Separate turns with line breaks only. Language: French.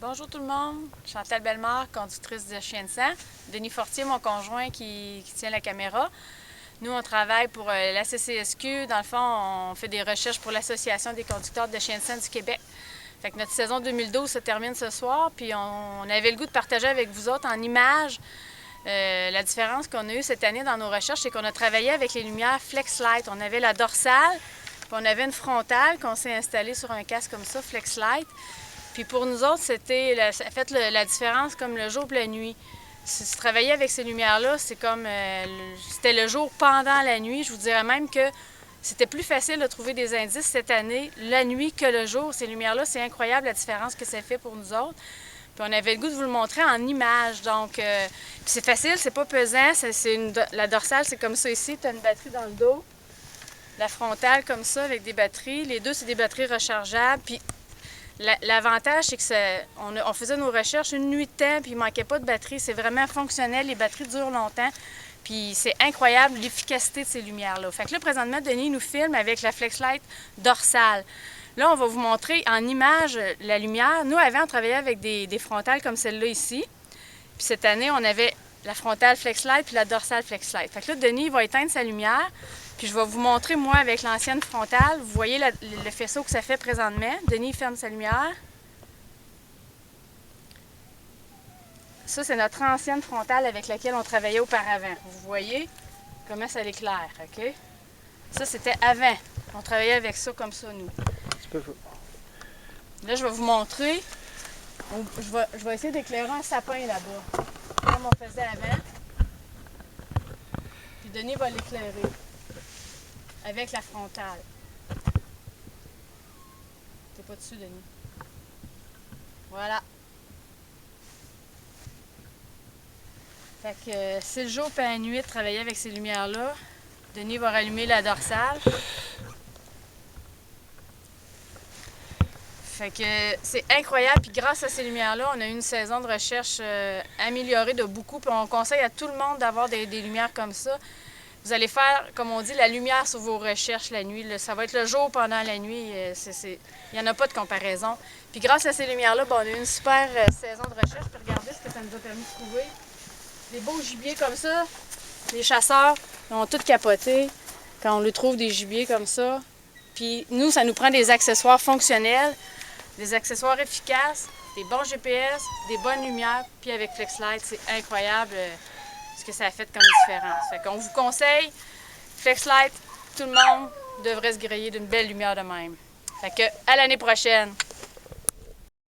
Bonjour tout le monde, Chantal Bellemare, conductrice de Chien de sang. Denis Fortier, mon conjoint qui tient la caméra. Nous, on travaille pour la CCSQ. Dans le fond, on fait des recherches pour l'Association des conducteurs de chiens de sang du Québec. Fait que notre saison 2012 se termine ce soir, puis on avait le goût de partager avec vous autres en images. La différence qu'on a eue cette année dans nos recherches, c'est qu'on a travaillé avec les lumières FlexLight. On avait la dorsale, puis on avait une frontale qu'on s'est installée sur un casque comme ça, FlexLight. Puis pour nous autres, ça a fait la différence comme le jour et la nuit. Si tu travaillais avec ces lumières-là, c'est comme c'était le jour pendant la nuit. Je vous dirais même que c'était plus facile de trouver des indices cette année, la nuit que le jour. Ces lumières-là, c'est incroyable la différence que ça fait pour nous autres. Puis on avait le goût de vous le montrer en images. Donc, c'est facile, c'est pas pesant. La dorsale, c'est comme ça ici. Tu as une batterie dans le dos. La frontale, comme ça, avec des batteries. Les deux, c'est des batteries rechargeables. Puis l'avantage, c'est que on faisait nos recherches une nuit de temps, puis il ne manquait pas de batterie. C'est vraiment fonctionnel, les batteries durent longtemps. Puis c'est incroyable l'efficacité de ces lumières-là. Fait que là, présentement, Denis nous filme avec la FlexLight dorsale. Là, on va vous montrer en image la lumière. Nous, avant, on travaillait avec des frontales comme celle-là ici. Puis cette année, on avait la frontale FlexLight puis la dorsale FlexLight. Fait que là, Denis va éteindre sa lumière. Puis je vais vous montrer, moi, avec l'ancienne frontale. Vous voyez le faisceau que ça fait présentement. Denis ferme sa lumière. Ça, c'est notre ancienne frontale avec laquelle on travaillait auparavant. Vous voyez comment ça l'éclaire, OK? Ça, c'était avant. On travaillait avec ça comme ça, nous. Là, je vais vous montrer. Je vais essayer d'éclairer un sapin là-bas, comme on faisait avant. Puis Denis va l'éclairer avec la frontale. T'es pas dessus, Denis. Voilà. Fait que c'est le jour et la nuit de travailler avec ces lumières-là. Denis va rallumer la dorsale. Fait que c'est incroyable. Puis grâce à ces lumières-là, on a eu une saison de recherche améliorée de beaucoup. Puis on conseille à tout le monde d'avoir des lumières comme ça. Vous allez faire, comme on dit, la lumière sur vos recherches la nuit. Ça va être le jour pendant la nuit. Il n'y en a pas de comparaison. Puis grâce à ces lumières-là, on a eu une super saison de recherche. Puis regardez ce que ça nous a permis de trouver. Des beaux gibiers comme ça. Les chasseurs ont tout capoté quand on lui trouve des gibiers comme ça. Puis nous, ça nous prend des accessoires fonctionnels, des accessoires efficaces, des bons GPS, des bonnes lumières. Puis avec FlexLight, c'est incroyable ce que ça a fait comme différence. Fait qu'on vous conseille, FlexLight, tout le monde devrait se griller d'une belle lumière de même. Fait que à l'année prochaine!